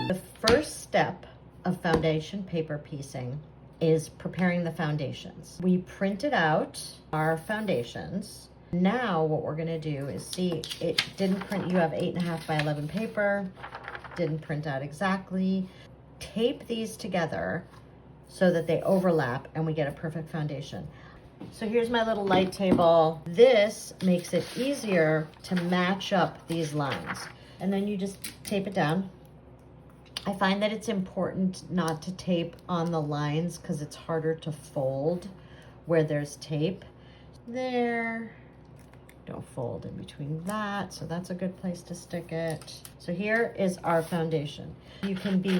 The first step of foundation paper piecing is preparing the foundations. We printed out our foundations. Now what we're gonna do is see, it didn't print, you have 8.5 by 11 paper, didn't print out exactly. Tape these together so that they overlap and we get a perfect foundation. So here's my little light table. This makes it easier to match up these lines. And then you just tape it down. I find that it's important not to tape on the lines because it's harder to fold where there's tape. There, don't fold in between that. So that's a good place to stick it. So here is our foundation. You can be,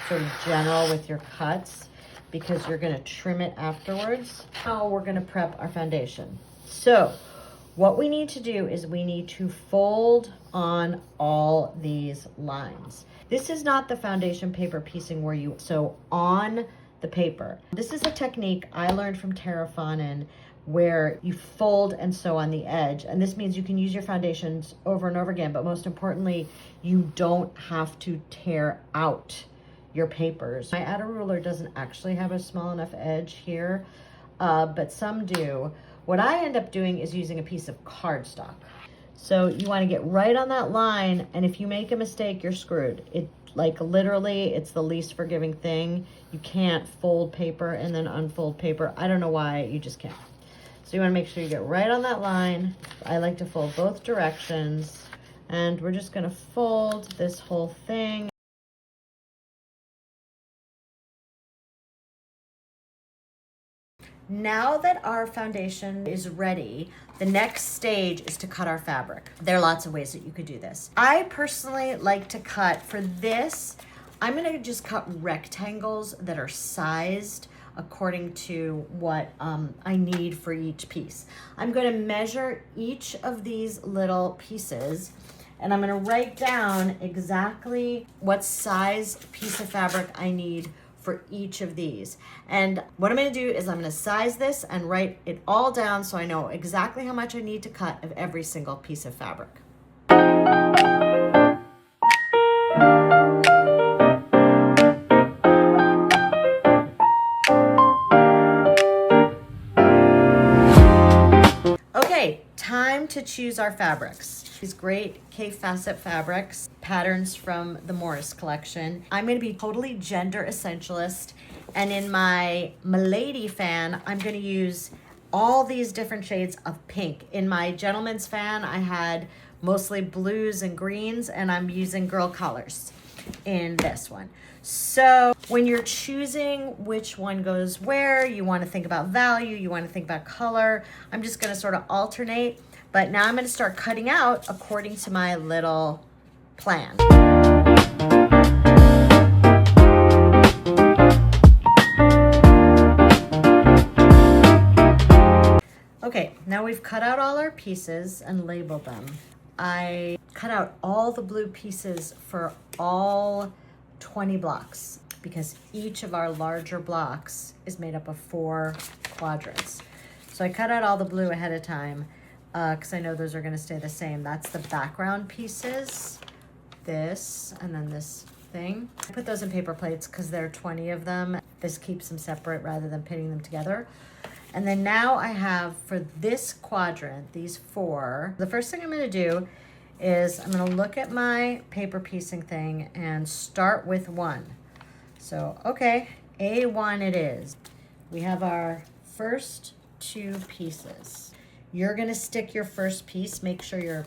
sort of general with your cuts because you're gonna trim it afterwards. Now we're gonna prep our foundation. So what we need to do is we need to fold on all these lines. This is not the foundation paper piecing where you sew on the paper. This is a technique I learned from Tara Fonin where you fold and sew on the edge. And this means you can use your foundations over and over again, but most importantly, you don't have to tear out your papers. My outer ruler doesn't actually have a small enough edge here, but some do. What I end up doing is using a piece of cardstock. So you want to get right on that line, and if you make a mistake, you're screwed. Literally, it's the least forgiving thing. You can't fold paper and then unfold paper. I don't know why, you just can't. So you want to make sure you get right on that line. I like to fold both directions, and we're just going to fold this whole thing. Now that our foundation is ready, the next stage is to cut our fabric. There are lots of ways that you could do this. I personally like to cut, for this, I'm gonna just cut rectangles that are sized according to what I need for each piece. I'm gonna measure each of these little pieces and I'm gonna write down exactly what size piece of fabric I need for each of these. And what I'm gonna do is I'm gonna size this and write it all down so I know exactly how much I need to cut of every single piece of fabric. Okay, time to choose our fabrics. These great Kaffe Fassett fabrics, patterns from the Morris collection. I'm gonna be totally gender essentialist, and in my Milady fan, I'm gonna use all these different shades of pink. In my Gentleman's fan, I had mostly blues and greens, and I'm using girl colors in this one. So when you're choosing which one goes where, you wanna think about value, you wanna think about color. I'm just gonna sort of alternate. But now I'm going to start cutting out according to my little plan. Okay, now we've cut out all our pieces and labeled them. I cut out all the blue pieces for all 20 blocks because each of our larger blocks is made up of 4 quadrants. So I cut out all the blue ahead of time. Because I know those are going to stay the same. That's the background pieces, this, and then this thing. I put those in paper plates because there are 20 of them. This keeps them separate rather than pinning them together. And then now I have, for this quadrant, these 4, the first thing I'm going to do is I'm going to look at my paper piecing thing and start with 1. So, okay, A1 it is. We have our first 2 pieces. You're gonna stick your first piece, make sure you're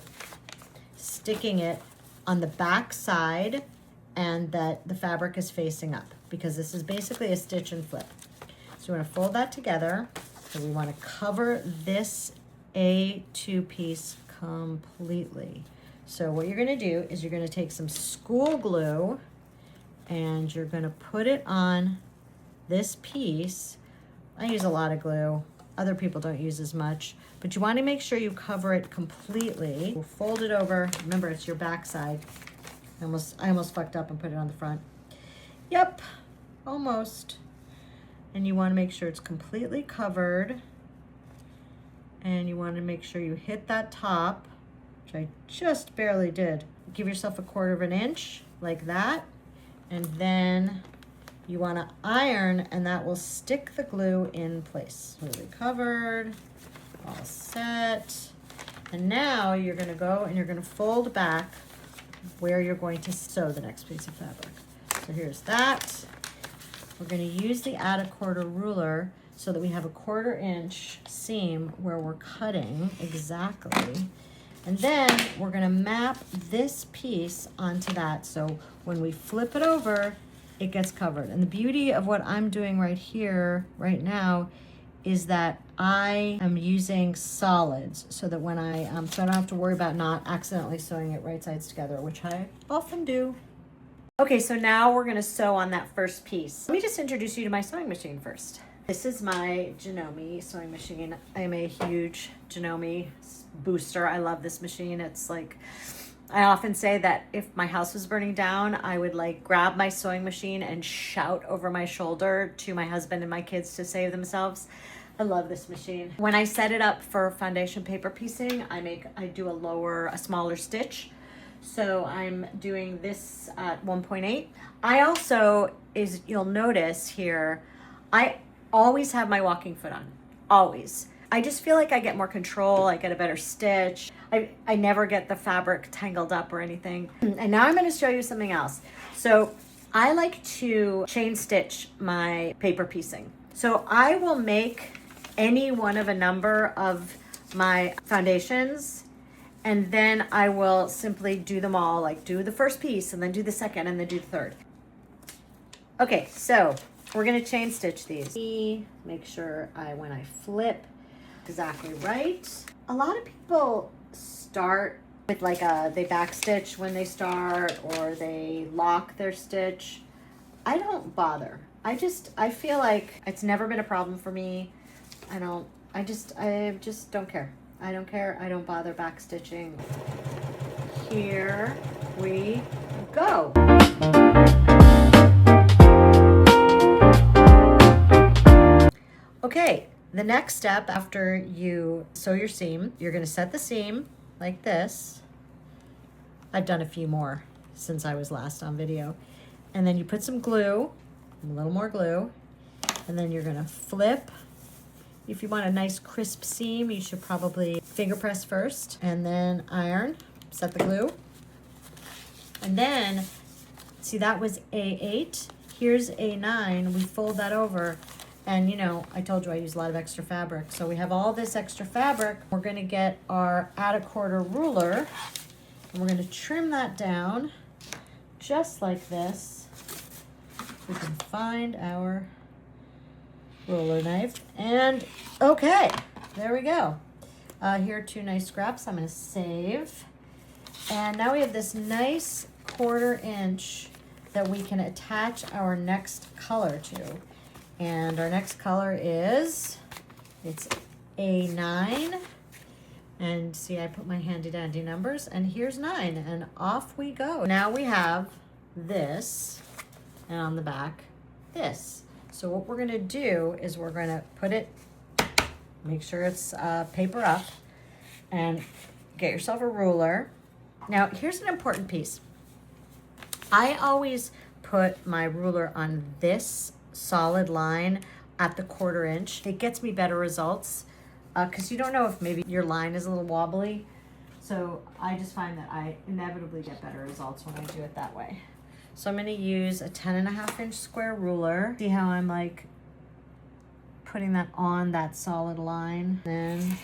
sticking it on the back side and that the fabric is facing up because this is basically a stitch and flip. So you wanna fold that together. So we wanna cover this A2 piece completely. So what you're gonna do is you're gonna take some school glue and you're gonna put it on this piece. I use a lot of glue. Other people don't use as much, but you want to make sure you cover it completely. We'll fold it over. Remember, it's your back side. I almost fucked up and put it on the front. Yep, almost. And you want to make sure it's completely covered. And you want to make sure you hit that top, which I just barely did. Give yourself a 1/4 inch like that. And then you want to iron, and that will stick the glue in place. Really covered, all set. And now you're going to go and you're going to fold back where you're going to sew the next piece of fabric. So here's that. We're going to use the add a quarter ruler so that we have a 1/4 inch seam where we're cutting exactly. And then we're going to map this piece onto that. So when we flip it over, it gets covered. And the beauty of what I'm doing right here, right now, is that I am using solids so that when so I don't have to worry about not accidentally sewing it right sides together, which I often do. Okay, so now we're gonna sew on that first piece. Let me just introduce you to my sewing machine first. This is my Janome sewing machine. I'm a huge Janome booster. I love this machine. It's like, I often say that if my house was burning down, I would like grab my sewing machine and shout over my shoulder to my husband and my kids to save themselves. I love this machine. When I set it up for foundation paper piecing, I do a smaller stitch. So I'm doing this at 1.8. I also, you'll notice here, I always have my walking foot on, always. I just feel like I get more control, I get a better stitch. I never get the fabric tangled up or anything. And now I'm gonna show you something else. So I like to chain stitch my paper piecing. So I will make any one of a number of my foundations, and then I will simply do them all, like do the first piece and then do the second and then do the third. Okay, so we're gonna chain stitch these. Make sure when I flip exactly right. A lot of people start with like they back stitch when they start, or they lock their stitch. I don't bother. I feel like it's never been a problem for me. I just don't care. I don't care. I don't bother back stitching. Here we go. Okay, the next step after you sew your seam, you're going to set the seam like this. I've done a few more since I was last on video. And then you put some glue, a little more glue, and then you're going to flip. If you want a nice crisp seam, you should probably finger press first and then iron, set the glue. And then, see, that was A8, here's A9, we fold that over. And you know, I told you I use a lot of extra fabric. So we have all this extra fabric. We're gonna get our add a quarter ruler, and we're gonna trim that down just like this. We can find our ruler knife, and okay, there we go. Here are 2 nice scraps I'm gonna save. And now we have this nice 1/4 inch that we can attach our next color to. And our next color it's A9. And see, I put my handy dandy numbers, and here's 9, and off we go. Now we have this, and on the back, this. So what we're gonna do is we're gonna put it, make sure it's paper up, and get yourself a ruler. Now, here's an important piece. I always put my ruler on this solid line at the 1/4 inch. It gets me better results because you don't know if maybe your line is a little wobbly. So I just find that I inevitably get better results when I do it that way. So I'm gonna use a 10.5 inch square ruler. See how I'm like putting that on that solid line, then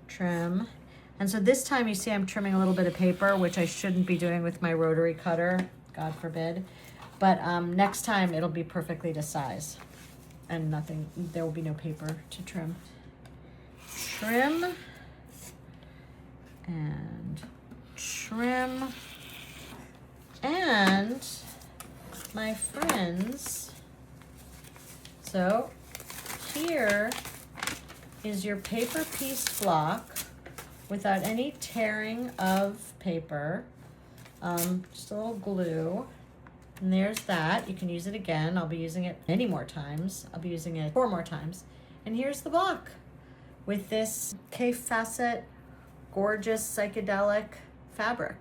trim. And so this time you see I'm trimming a little bit of paper, which I shouldn't be doing with my rotary cutter, God forbid. But next time it'll be perfectly to size and there will be no paper to trim. Trim and trim. And my friends, so here is your paper piece block without any tearing of paper, just a little glue. And there's that. You can use it again. I'll be using it many more times. I'll be using it 4 more times. And here's the block with this K-Facet gorgeous psychedelic fabric.